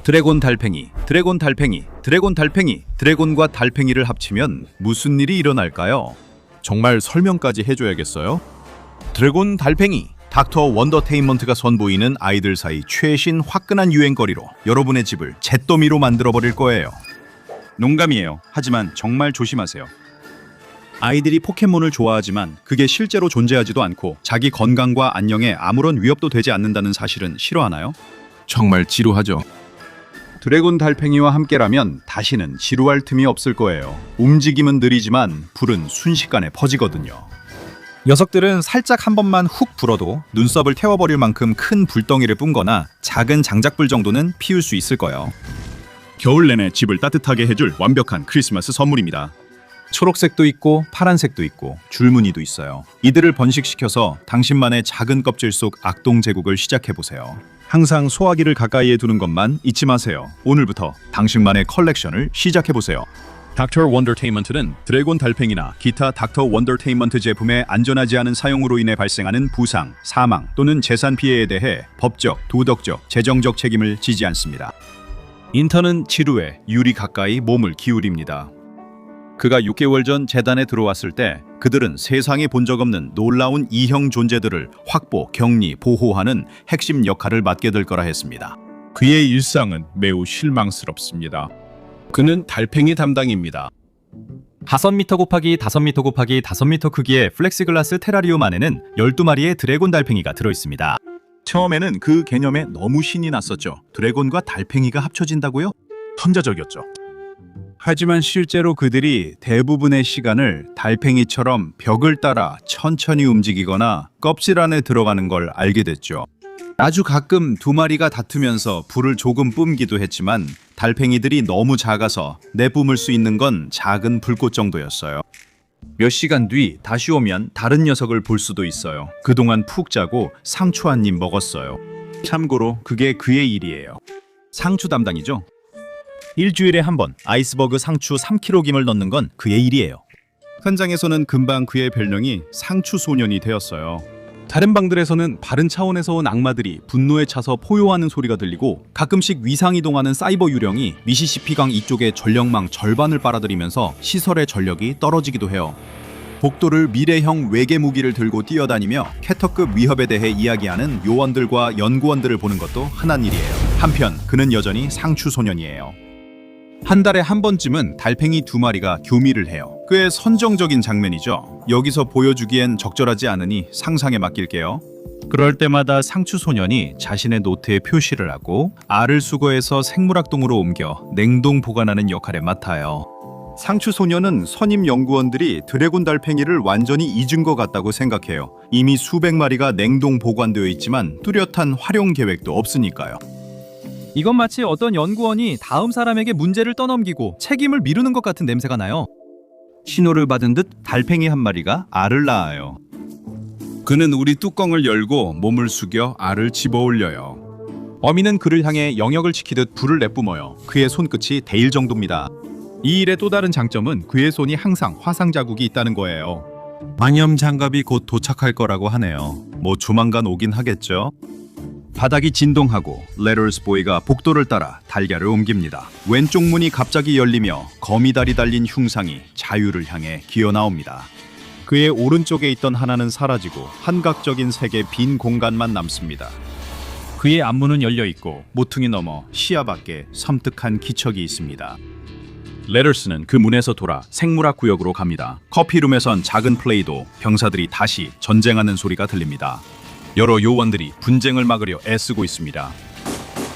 드래곤 달팽이, 드래곤 달팽이, 드래곤 달팽이, 드래곤과 달팽이를 합치면 무슨 일이 일어날까요? 정말 설명까지 해줘야겠어요? 드래곤 달팽이, 닥터 원더테인먼트가 선보이는 아이들 사이 최신 화끈한 유행거리로 여러분의 집을 잿더미로 만들어버릴 거예요. 농담이에요. 하지만 정말 조심하세요. 아이들이 포켓몬을 좋아하지만 그게 실제로 존재하지도 않고 자기 건강과 안녕에 아무런 위협도 되지 않는다는 사실은 싫어하나요? 정말 지루하죠. 드래곤 달팽이와 함께라면 다시는 지루할 틈이 없을 거예요. 움직임은 느리지만 불은 순식간에 퍼지거든요. 녀석들은 살짝 한 번만 훅 불어도 눈썹을 태워버릴 만큼 큰 불덩이를 뿜거나 작은 장작불 정도는 피울 수 있을 거예요. 겨울 내내 집을 따뜻하게 해줄 완벽한 크리스마스 선물입니다. 초록색도 있고 파란색도 있고 줄무늬도 있어요. 이들을 번식시켜서 당신만의 작은 껍질 속 악동 제국을 시작해보세요. 항상 소화기를 가까이에 두는 것만 잊지 마세요. 오늘부터 당신만의 컬렉션을 시작해보세요. 닥터 원더테인먼트는 드래곤 달팽이나 기타 닥터 원더테인먼트 제품의 안전하지 않은 사용으로 인해 발생하는 부상, 사망 또는 재산 피해에 대해 법적, 도덕적, 재정적 책임을 지지 않습니다. 인턴은 지루해 유리 가까이 몸을 기울입니다. 그가 6개월 전 재단에 들어왔을 때 그들은 세상에 본 적 없는 놀라운 이형 존재들을 확보, 격리, 보호하는 핵심 역할을 맡게 될 거라 했습니다. 그의 일상은 매우 실망스럽습니다. 그는 달팽이 담당입니다. 5m 곱하기 5m 곱하기 5m 크기의 플렉시글라스 테라리움 안에는 12마리의 드래곤 달팽이가 들어있습니다. 처음에는 그 개념에 너무 신이 났었죠. 드래곤과 달팽이가 합쳐진다고요? 천재적이었죠. 하지만 실제로 그들이 대부분의 시간을 달팽이처럼 벽을 따라 천천히 움직이거나 껍질 안에 들어가는 걸 알게 됐죠. 아주 가끔 두 마리가 다투면서 불을 조금 뿜기도 했지만 달팽이들이 너무 작아서 내뿜을 수 있는 건 작은 불꽃 정도였어요. 몇 시간 뒤 다시 오면 다른 녀석을 볼 수도 있어요. 그동안 푹 자고 상추 한 입 먹었어요. 참고로 그게 그의 일이에요. 상추 담당이죠. 일주일에 한 번 아이스버그 상추 3kg을 넣는 건 그의 일이에요. 현장에서는 금방 그의 별명이 상추 소년이 되었어요. 다른 방들에서는 바른 차원에서 온 악마들이 분노에 차서 포효하는 소리가 들리고 가끔씩 위상이동하는 사이버 유령이 미시시피강 이쪽의 전력망 절반을 빨아들이면서 시설의 전력이 떨어지기도 해요. 복도를 미래형 외계 무기를 들고 뛰어다니며 캐터급 위협에 대해 이야기하는 요원들과 연구원들을 보는 것도 흔한 일이에요. 한편 그는 여전히 상추 소년이에요. 한 달에 한 번쯤은 달팽이 2마리가 교미를 해요. 꽤 선정적인 장면이죠. 여기서 보여주기엔 적절하지 않으니 상상에 맡길게요. 그럴 때마다 상추 소년이 자신의 노트에 표시를 하고 알을 수거해서 생물학동으로 옮겨 냉동 보관하는 역할을 맡아요. 상추 소년은 선임 연구원들이 드래곤 달팽이를 완전히 잊은 것 같다고 생각해요. 이미 수백 마리가 냉동 보관되어 있지만 뚜렷한 활용 계획도 없으니까요. 이건 마치 어떤 연구원이 다음 사람에게 문제를 떠넘기고 책임을 미루는 것 같은 냄새가 나요. 신호를 받은 듯 달팽이 한 마리가 알을 낳아요. 그는 우리 뚜껑을 열고 몸을 숙여 알을 집어올려요. 어미는 그를 향해 영역을 지키듯 불을 내뿜어요. 그의 손끝이 데일 정도입니다. 이 일의 또 다른 장점은 그의 손이 항상 화상 자국이 있다는 거예요. 방염 장갑이 곧 도착할 거라고 하네요. 뭐 조만간 오긴 하겠죠. 바닥이 진동하고 레터스 보이가 복도를 따라 달걀을 옮깁니다. 왼쪽 문이 갑자기 열리며 거미다리 달린 흉상이 자유를 향해 기어나옵니다. 그의 오른쪽에 있던 하나는 사라지고 한각적인 색의 빈 공간만 남습니다. 그의 앞문은 열려있고 모퉁이 넘어 시야 밖에 섬뜩한 기척이 있습니다. 레터스는 그 문에서 돌아 생물학 구역으로 갑니다. 커피룸에선 작은 플레이도 병사들이 다시 전쟁하는 소리가 들립니다. 여러 요원들이 분쟁을 막으려 애쓰고 있습니다.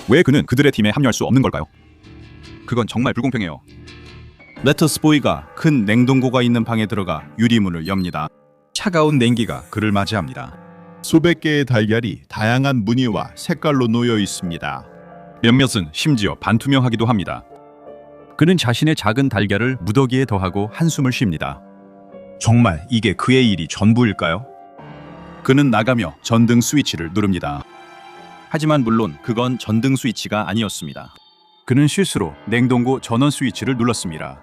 왜 그는 그들의 팀에 합류할 수 없는 걸까요? 그건 정말 불공평해요. 레터스 보이가 큰 냉동고가 있는 방에 들어가 유리문을 엽니다. 차가운 냉기가 그를 맞이합니다. 수백 개의 달걀이 다양한 무늬와 색깔로 놓여 있습니다. 몇몇은 심지어 반투명하기도 합니다. 그는 자신의 작은 달걀을 무더기에 더하고 한숨을 쉽니다. 정말 이게 그의 일이 전부일까요? 그는 나가며 전등 스위치를 누릅니다. 하지만 물론 그건 전등 스위치가 아니었습니다. 그는 실수로 냉동고 전원 스위치를 눌렀습니다.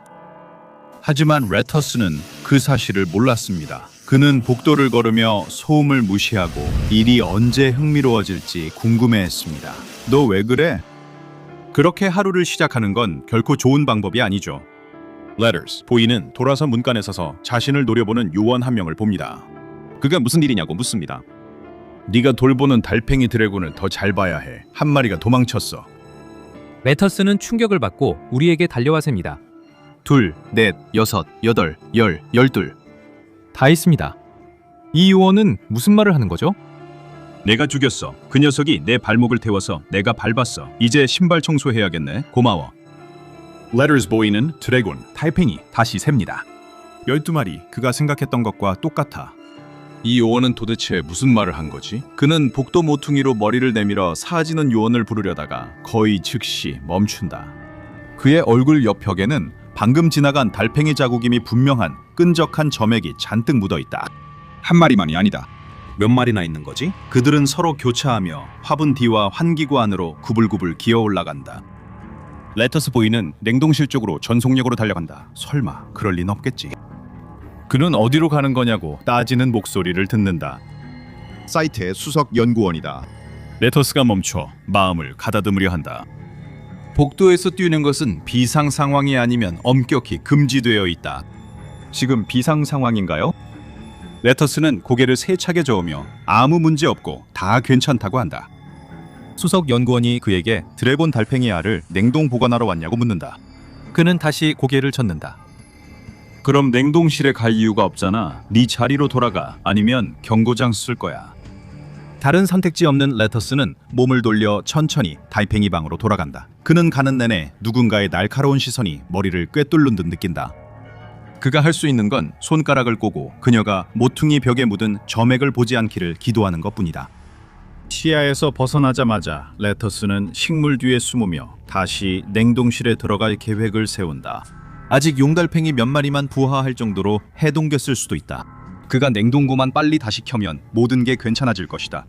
하지만 레터스는 그 사실을 몰랐습니다. 그는 복도를 걸으며 소음을 무시하고 일이 언제 흥미로워질지 궁금해했습니다. 너 왜 그래? 그렇게 하루를 시작하는 건 결코 좋은 방법이 아니죠. Letters. 보이는 돌아서 문간에 서서 자신을 노려보는 요원 한 명을 봅니다. 그가 무슨 일이냐고 묻습니다. 네가 돌보는 달팽이 드래곤을 더 잘 봐야 해. 한 마리가 도망쳤어. 레터스는 충격을 받고 우리에게 달려와 셉니다. 둘, 넷, 여섯, 여덟, 열, 열둘. 다 있습니다. 이 요원은 무슨 말을 하는 거죠? 내가 죽였어. 그 녀석이 내 발목을 태워서 내가 밟았어. 이제 신발 청소해야겠네. 고마워. Letters 보이는 드래곤, 달팽이 다시 셉니다. 12마리. 그가 생각했던 것과 똑같아. 이 요원은 도대체 무슨 말을 한 거지? 그는 복도 모퉁이로 머리를 내밀어 사지는 요원을 부르려다가 거의 즉시 멈춘다. 그의 얼굴 옆 벽에는 방금 지나간 달팽이 자국임이 분명한 끈적한 점액이 잔뜩 묻어있다. 한 마리만이 아니다. 몇 마리나 있는 거지? 그들은 서로 교차하며 화분 뒤와 환기구 안으로 구불구불 기어 올라간다. 레터스 보이는 냉동실 쪽으로 전속력으로 달려간다. 설마 그럴 리는 없겠지. 그는 어디로 가는 거냐고 따지는 목소리를 듣는다. 사이트의 수석 연구원이다. 레터스가 멈춰 마음을 가다듬으려 한다. 복도에서 뛰는 것은 비상 상황이 아니면 엄격히 금지되어 있다. 지금 비상 상황인가요? 레터스는 고개를 세차게 저으며 아무 문제 없고 다 괜찮다고 한다. 수석 연구원이 그에게 드래곤 달팽이 알을 냉동 보관하러 왔냐고 묻는다. 그는 다시 고개를 젓는다. 그럼 냉동실에 갈 이유가 없잖아. 네 자리로 돌아가. 아니면 경고장 쓸 거야. 다른 선택지 없는 레터스는 몸을 돌려 천천히 달팽이 방으로 돌아간다. 그는 가는 내내 누군가의 날카로운 시선이 머리를 꿰뚫는 듯 느낀다. 그가 할 수 있는 건 손가락을 꼬고 그녀가 모퉁이 벽에 묻은 점액을 보지 않기를 기도하는 것뿐이다. 시야에서 벗어나자마자 레터스는 식물 뒤에 숨으며 다시 냉동실에 들어갈 계획을 세운다. 아직 용달팽이 몇 마리만 부화할 정도로 해동됐을 수도 있다. 그가 냉동고만 빨리 다시 켜면 모든 게 괜찮아질 것이다.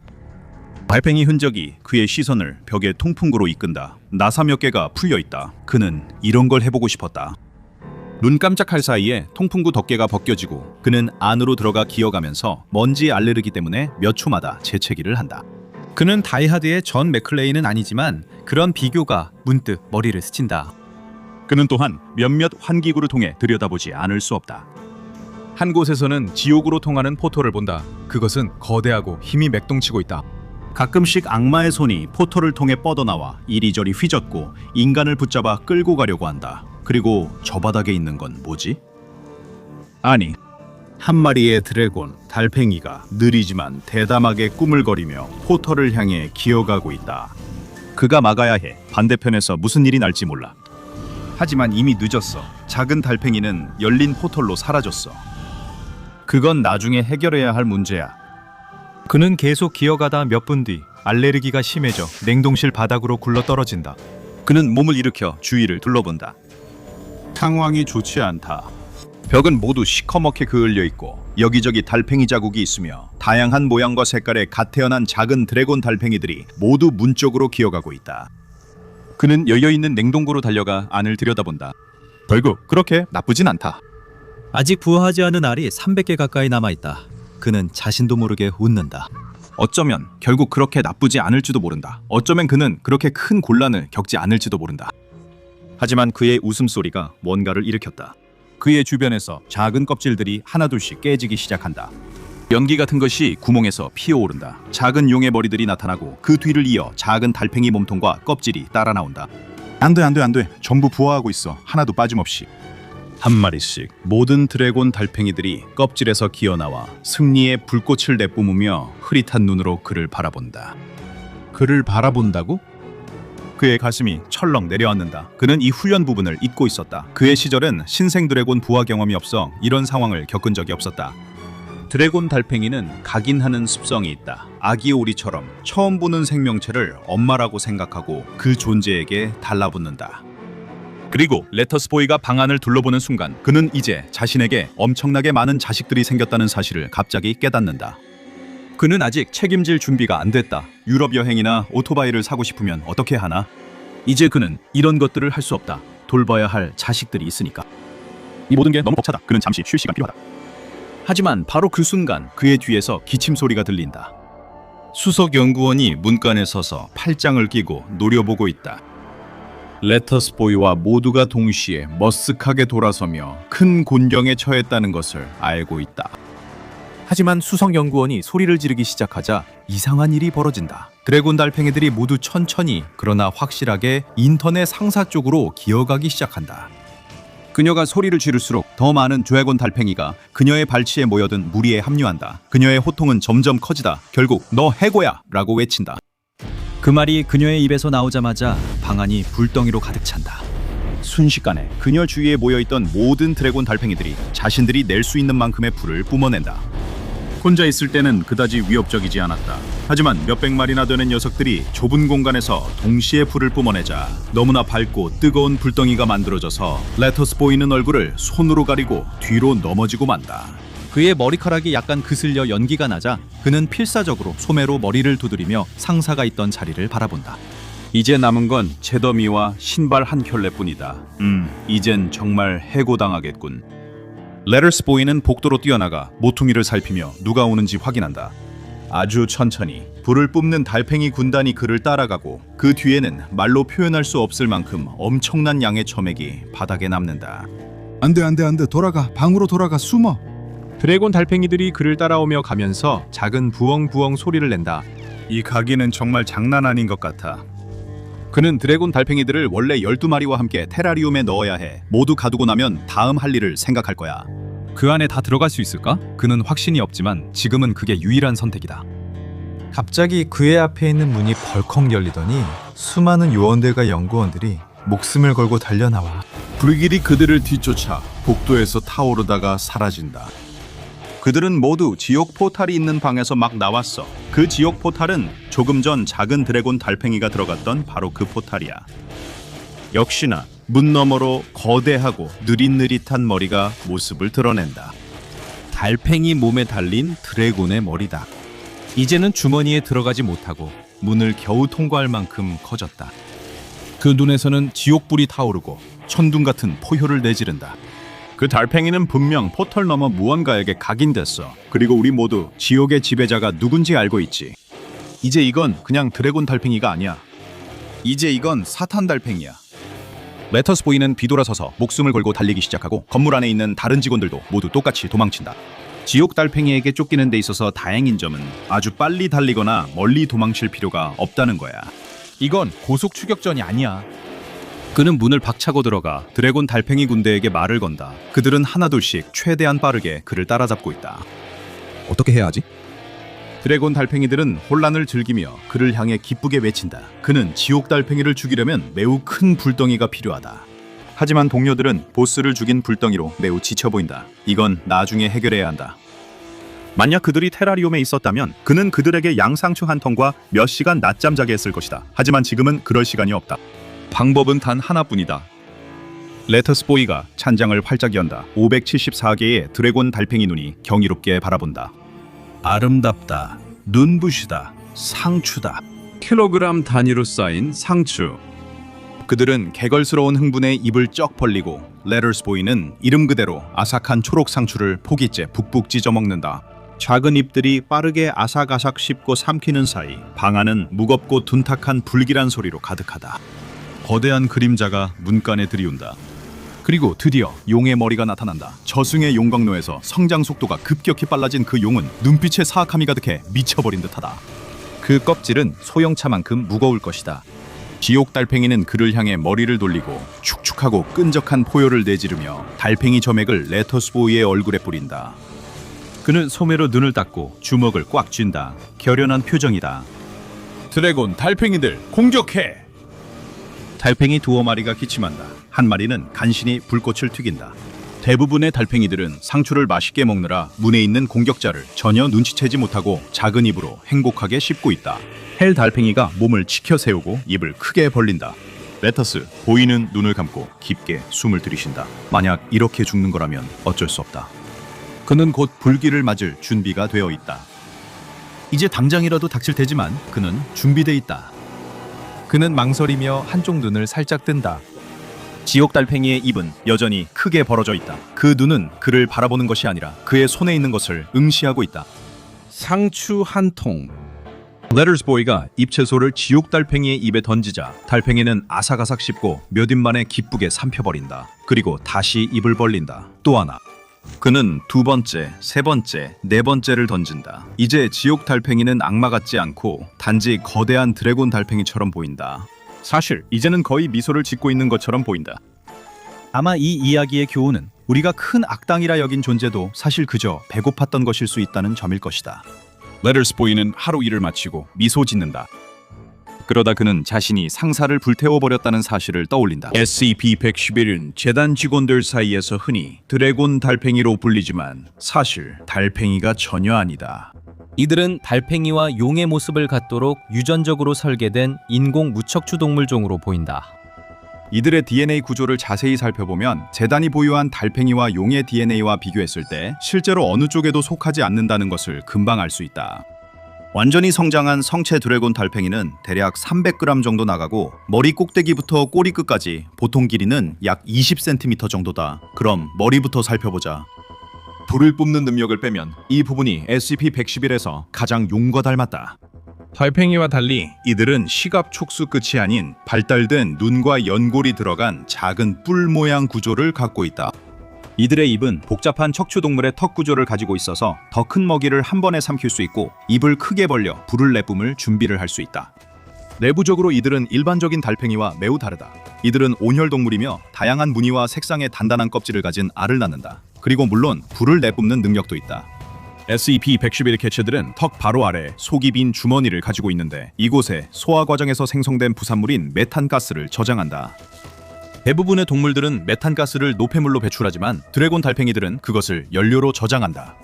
달팽이 흔적이 그의 시선을 벽의 통풍구로 이끈다. 나사 몇 개가 풀려 있다. 그는 이런 걸 해보고 싶었다. 눈 깜짝할 사이에 통풍구 덮개가 벗겨지고 그는 안으로 들어가 기어가면서 먼지 알레르기 때문에 몇 초마다 재채기를 한다. 그는 다이하드의 전 맥클레이는 아니지만 그런 비교가 문득 머리를 스친다. 그는 또한 몇몇 환기구를 통해 들여다보지 않을 수 없다. 한 곳에서는 지옥으로 통하는 포토를 본다. 그것은 거대하고 힘이 맥동치고 있다. 가끔씩 악마의 손이 포토를 통해 뻗어나와 이리저리 휘젓고 인간을 붙잡아 끌고 가려고 한다. 그리고 저 바닥에 있는 건 뭐지? 아니, 한 마리의 드래곤, 달팽이가 느리지만 대담하게 꾸물거리며 포터를 향해 기어가고 있다. 그가 막아야 해. 반대편에서 무슨 일이 날지 몰라. 하지만 이미 늦었어. 작은 달팽이는 열린 포털로 사라졌어. 그건 나중에 해결해야 할 문제야. 그는 계속 기어가다 몇 분 뒤 알레르기가 심해져 냉동실 바닥으로 굴러떨어진다. 그는 몸을 일으켜 주위를 둘러본다. 상황이 좋지 않다. 벽은 모두 시커멓게 그을려 있고 여기저기 달팽이 자국이 있으며 다양한 모양과 색깔의 갓 태어난 작은 드래곤 달팽이들이 모두 문 쪽으로 기어가고 있다. 그는 열려있는 냉동고로 달려가 안을 들여다본다. 결국 그렇게 나쁘진 않다. 아직 부화하지 않은 알이 300개 가까이 남아있다. 그는 자신도 모르게 웃는다. 어쩌면 결국 그렇게 나쁘지 않을지도 모른다. 어쩌면 그는 그렇게 큰 곤란을 겪지 않을지도 모른다. 하지만 그의 웃음소리가 뭔가를 일으켰다. 그의 주변에서 작은 껍질들이 하나둘씩 깨지기 시작한다. 연기 같은 것이 구멍에서 피어오른다. 작은 용의 머리들이 나타나고 그 뒤를 이어 작은 달팽이 몸통과 껍질이 따라 나온다. 안 돼. 전부 부화하고 있어. 하나도 빠짐없이. 한 마리씩 모든 드래곤 달팽이들이 껍질에서 기어나와 승리의 불꽃을 내뿜으며 흐릿한 눈으로 그를 바라본다. 그를 바라본다고? 그의 가슴이 철렁 내려앉는다. 그는 이 훈련 부분을 잊고 있었다. 그의 시절은 신생 드래곤 부화 경험이 없어 이런 상황을 겪은 적이 없었다. 드래곤 달팽이는 각인하는 습성이 있다. 아기 오리처럼 처음 보는 생명체를 엄마라고 생각하고 그 존재에게 달라붙는다. 그리고 레터스 보이가 방 안을 둘러보는 순간 그는 이제 자신에게 엄청나게 많은 자식들이 생겼다는 사실을 갑자기 깨닫는다. 그는 아직 책임질 준비가 안 됐다. 유럽 여행이나 오토바이를 사고 싶으면 어떻게 하나? 이제 그는 이런 것들을 할 수 없다. 돌봐야 할 자식들이 있으니까. 이 모든 게 너무 벅차다. 그는 잠시 쉴 시간 필요하다. 하지만 바로 그 순간 그의 뒤에서 기침 소리가 들린다. 수석 연구원이 문간에 서서 팔짱을 끼고 노려보고 있다. 레터스 보이와 모두가 동시에 머쓱하게 돌아서며 큰 곤경에 처했다는 것을 알고 있다. 하지만 수석 연구원이 소리를 지르기 시작하자 이상한 일이 벌어진다. 드래곤 달팽이들이 모두 천천히 그러나 확실하게 인터넷 상사 쪽으로 기어가기 시작한다. 그녀가 소리를 지를수록 더 많은 드래곤 달팽이가 그녀의 발치에 모여든 무리에 합류한다. 그녀의 호통은 점점 커지다. 결국 너 해고야! 라고 외친다. 그 말이 그녀의 입에서 나오자마자 방안이 불덩이로 가득 찬다. 순식간에 그녀 주위에 모여있던 모든 드래곤 달팽이들이 자신들이 낼 수 있는 만큼의 불을 뿜어낸다. 혼자 있을 때는 그다지 위협적이지 않았다. 하지만 몇백 마리나 되는 녀석들이 좁은 공간에서 동시에 불을 뿜어내자 너무나 밝고 뜨거운 불덩이가 만들어져서 레터스 보이는 얼굴을 손으로 가리고 뒤로 넘어지고 만다. 그의 머리카락이 약간 그슬려 연기가 나자 그는 필사적으로 소매로 머리를 두드리며 상사가 있던 자리를 바라본다. 이제 남은 건 채더미와 신발 한 켤레뿐이다. 이젠 정말 해고당하겠군. 레터스 보이는 복도로 뛰어나가 모퉁이를 살피며 누가 오는지 확인한다. 아주 천천히 불을 뿜는 달팽이 군단이 그를 따라가고 그 뒤에는 말로 표현할 수 없을 만큼 엄청난 양의 점액이 바닥에 남는다. 안돼 돌아가 방으로 돌아가 숨어. 드래곤 달팽이들이 그를 따라오며 가면서 작은 부엉부엉 소리를 낸다. 이 가기는 정말 장난 아닌 것 같아. 그는 드래곤 달팽이들을 원래 12마리와 함께 테라리움에 넣어야 해. 모두 가두고 나면 다음 할 일을 생각할 거야. 그 안에 다 들어갈 수 있을까? 그는 확신이 없지만 지금은 그게 유일한 선택이다. 갑자기 그의 앞에 있는 문이 벌컥 열리더니 수많은 요원들과 연구원들이 목숨을 걸고 달려나와 불길이 그들을 뒤쫓아 복도에서 타오르다가 사라진다. 그들은 모두 지옥 포탈이 있는 방에서 막 나왔어. 그 지옥 포탈은 조금 전 작은 드래곤 달팽이가 들어갔던 바로 그 포탈이야. 역시나 문 너머로 거대하고 느릿느릿한 머리가 모습을 드러낸다. 달팽이 몸에 달린 드래곤의 머리다. 이제는 주머니에 들어가지 못하고 문을 겨우 통과할 만큼 커졌다. 그 눈에서는 지옥불이 타오르고 천둥 같은 포효를 내지른다. 그 달팽이는 분명 포털 너머 무언가에게 각인됐어. 그리고 우리 모두 지옥의 지배자가 누군지 알고 있지. 이제 이건 그냥 드래곤 달팽이가 아니야. 이제 이건 사탄 달팽이야. 레터스 보이는 뒤돌아서서 목숨을 걸고 달리기 시작하고 건물 안에 있는 다른 직원들도 모두 똑같이 도망친다. 지옥 달팽이에게 쫓기는 데 있어서 다행인 점은 아주 빨리 달리거나 멀리 도망칠 필요가 없다는 거야. 이건 고속 추격전이 아니야. 그는 문을 박차고 들어가 드래곤 달팽이 군대에게 말을 건다. 그들은 하나둘씩 최대한 빠르게 그를 따라잡고 있다. 어떻게 해야 하지? 드래곤 달팽이들은 혼란을 즐기며 그를 향해 기쁘게 외친다. 그는 지옥 달팽이를 죽이려면 매우 큰 불덩이가 필요하다. 하지만 동료들은 보스를 죽인 불덩이로 매우 지쳐 보인다. 이건 나중에 해결해야 한다. 만약 그들이 테라리움에 있었다면 그는 그들에게 양상추 한 통과 몇 시간 낮잠 자게 했을 것이다. 하지만 지금은 그럴 시간이 없다. 방법은 단 하나뿐이다. 레터스 보이가 찬장을 활짝 연다. 574개의 드래곤 달팽이 눈이 경이롭게 바라본다. 아름답다. 눈부시다. 상추다. 킬로그램 단위로 쌓인 상추. 그들은 개걸스러운 흥분에 입을 쩍 벌리고 레터스 보이는 이름 그대로 아삭한 초록 상추를 포기째 북북 찢어 먹는다. 작은 잎들이 빠르게 아삭아삭 씹고 삼키는 사이 방 안은 무겁고 둔탁한 불길한 소리로 가득하다. 거대한 그림자가 문간에 들이운다. 그리고 드디어 용의 머리가 나타난다. 저승의 용광로에서 성장 속도가 급격히 빨라진 그 용은 눈빛에 사악함이 가득해 미쳐버린 듯하다. 그 껍질은 소형차만큼 무거울 것이다. 지옥 달팽이는 그를 향해 머리를 돌리고 축축하고 끈적한 포효를 내지르며 달팽이 점액을 레터스 보이의 얼굴에 뿌린다. 그는 소매로 눈을 닦고 주먹을 꽉 쥔다. 결연한 표정이다. 드래곤 달팽이들 공격해! 달팽이 두어 마리가 기침한다. 한 마리는 간신히 불꽃을 튀긴다. 대부분의 달팽이들은 상추를 맛있게 먹느라 문에 있는 공격자를 전혀 눈치채지 못하고 작은 입으로 행복하게 씹고 있다. 헬 달팽이가 몸을 치켜 세우고 입을 크게 벌린다. 레터스 보이는 눈을 감고 깊게 숨을 들이쉰다. 만약 이렇게 죽는 거라면 어쩔 수 없다. 그는 곧 불길을 맞을 준비가 되어 있다. 이제 당장이라도 닥칠 테지만 그는 준비돼 있다. 그는 망설이며 한쪽 눈을 살짝 뜬다. 지옥 달팽이의 입은 여전히 크게 벌어져 있다. 그 눈은 그를 바라보는 것이 아니라 그의 손에 있는 것을 응시하고 있다. 상추 한 통. 레터스 보이가 잎채소를 지옥 달팽이의 입에 던지자 달팽이는 아삭아삭 씹고 몇 입 만에 기쁘게 삼켜버린다. 그리고 다시 입을 벌린다. 또 하나. 그는 두 번째, 세 번째, 네 번째를 던진다. 이제 지옥 달팽이는 악마 같지 않고 단지 거대한 드래곤 달팽이처럼 보인다. 사실 이제는 거의 미소를 짓고 있는 것처럼 보인다. 아마 이 이야기의 교훈은 우리가 큰 악당이라 여긴 존재도 사실 그저 배고팠던 것일 수 있다는 점일 것이다. 레터스 보이는 하루 일을 마치고 미소 짓는다. 그러다 그는 자신이 상사를 불태워버렸다는 사실을 떠올린다. SCP-111은 재단 직원들 사이에서 흔히 드래곤 달팽이로 불리지만 사실 달팽이가 전혀 아니다. 이들은 달팽이와 용의 모습을 갖도록 유전적으로 설계된 인공 무척추 동물종으로 보인다. 이들의 DNA 구조를 자세히 살펴보면 재단이 보유한 달팽이와 용의 DNA와 비교했을 때 실제로 어느 쪽에도 속하지 않는다는 것을 금방 알 수 있다. 완전히 성장한 성체 드래곤 달팽이는 대략 300g 정도 나가고 머리 꼭대기부터 꼬리 끝까지 보통 길이는 약 20cm 정도다. 그럼 머리부터 살펴보자. 불을 뿜는 능력을 빼면 이 부분이 SCP-111에서 가장 용과 닮았다. 달팽이와 달리 이들은 시갑 촉수 끝이 아닌 발달된 눈과 연골이 들어간 작은 뿔 모양 구조를 갖고 있다. 이들의 입은 복잡한 척추동물의 턱 구조를 가지고 있어서 더 큰 먹이를 한 번에 삼킬 수 있고 입을 크게 벌려 불을 내뿜을 준비를 할 수 있다. 내부적으로 이들은 일반적인 달팽이와 매우 다르다. 이들은 온혈동물이며 다양한 무늬와 색상의 단단한 껍질을 가진 알을 낳는다. 그리고 물론 불을 내뿜는 능력도 있다. SCP-111 개체들은 턱 바로 아래 속이 빈 주머니를 가지고 있는데 이곳에 소화 과정에서 생성된 부산물인 메탄가스를 저장한다. 대부분의 동물들은 메탄가스를 노폐물로 배출하지만 드래곤 달팽이들은 그것을 연료로 저장한다.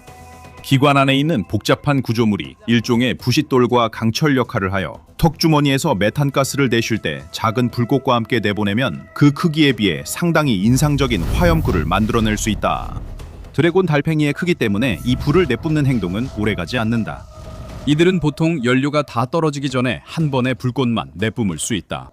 기관 안에 있는 복잡한 구조물이 일종의 부싯돌과 강철 역할을 하여 턱주머니에서 메탄가스를 내쉴 때 작은 불꽃과 함께 내보내면 그 크기에 비해 상당히 인상적인 화염구를 만들어낼 수 있다. 드래곤 달팽이의 크기 때문에 이 불을 내뿜는 행동은 오래가지 않는다. 이들은 보통 연료가 다 떨어지기 전에 한 번에 불꽃만 내뿜을 수 있다.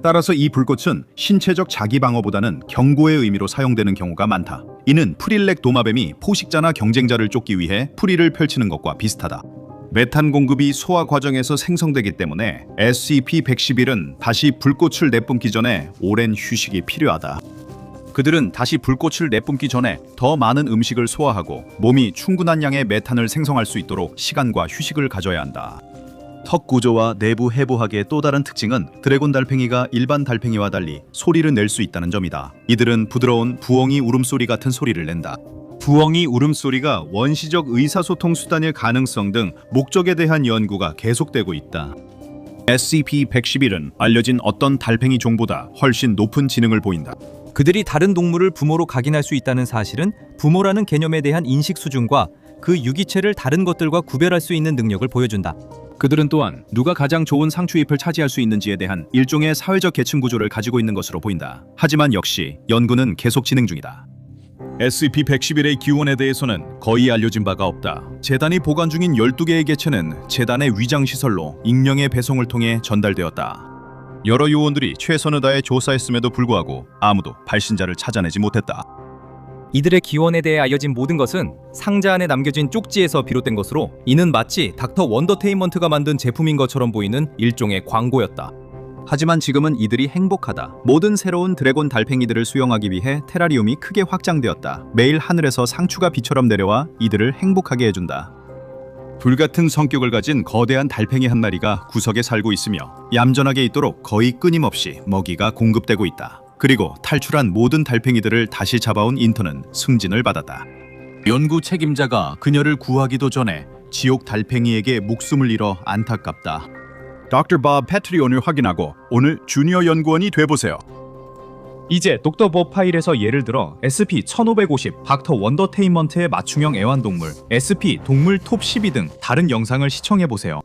따라서 이 불꽃은 신체적 자기 방어보다는 경고의 의미로 사용되는 경우가 많다. 이는 프릴렉 도마뱀이 포식자나 경쟁자를 쫓기 위해 풀이를 펼치는 것과 비슷하다. 메탄 공급이 소화 과정에서 생성되기 때문에 SCP-111은 다시 불꽃을 내뿜기 전에 오랜 휴식이 필요하다. 그들은 다시 불꽃을 내뿜기 전에 더 많은 음식을 소화하고 몸이 충분한 양의 메탄을 생성할 수 있도록 시간과 휴식을 가져야 한다. 턱 구조와 내부 해부학의 또 다른 특징은 드래곤 달팽이가 일반 달팽이와 달리 소리를 낼 수 있다는 점이다. 이들은 부드러운 부엉이 울음소리 같은 소리를 낸다. 부엉이 울음소리가 원시적 의사소통 수단일 가능성 등 목적에 대한 연구가 계속되고 있다. SCP-111은 알려진 어떤 달팽이 종보다 훨씬 높은 지능을 보인다. 그들이 다른 동물을 부모로 각인할 수 있다는 사실은 부모라는 개념에 대한 인식 수준과 그 유기체를 다른 것들과 구별할 수 있는 능력을 보여준다. 그들은 또한 누가 가장 좋은 상추잎을 차지할 수 있는지에 대한 일종의 사회적 계층 구조를 가지고 있는 것으로 보인다. 하지만 역시 연구는 계속 진행 중이다. SCP-111의 기원에 대해서는 거의 알려진 바가 없다. 재단이 보관 중인 12개의 개체는 재단의 위장시설로 익명의 배송을 통해 전달되었다. 여러 요원들이 최선을 다해 조사했음에도 불구하고 아무도 발신자를 찾아내지 못했다. 이들의 기원에 대해 알려진 모든 것은 상자 안에 남겨진 쪽지에서 비롯된 것으로 이는 마치 닥터 원더테인먼트가 만든 제품인 것처럼 보이는 일종의 광고였다. 하지만 지금은 이들이 행복하다. 모든 새로운 드래곤 달팽이들을 수용하기 위해 테라리움이 크게 확장되었다. 매일 하늘에서 상추가 비처럼 내려와 이들을 행복하게 해준다. 불같은 성격을 가진 거대한 달팽이 한 마리가 구석에 살고 있으며 얌전하게 있도록 거의 끊임없이 먹이가 공급되고 있다. 그리고 탈출한 모든 달팽이들을 다시 잡아온 인턴은 승진을 받았다. 연구 책임자가 그녀를 구하기도 전에 지옥 달팽이에게 목숨을 잃어 안타깝다. Dr. Bob 패트리온을 확인하고 오늘 주니어 연구원이 돼보세요. 이제 독터 법 파일에서 예를 들어 SP-1550 닥터 원더테인먼트의 맞춤형 애완동물, SP 동물 톱 12 등 다른 영상을 시청해보세요.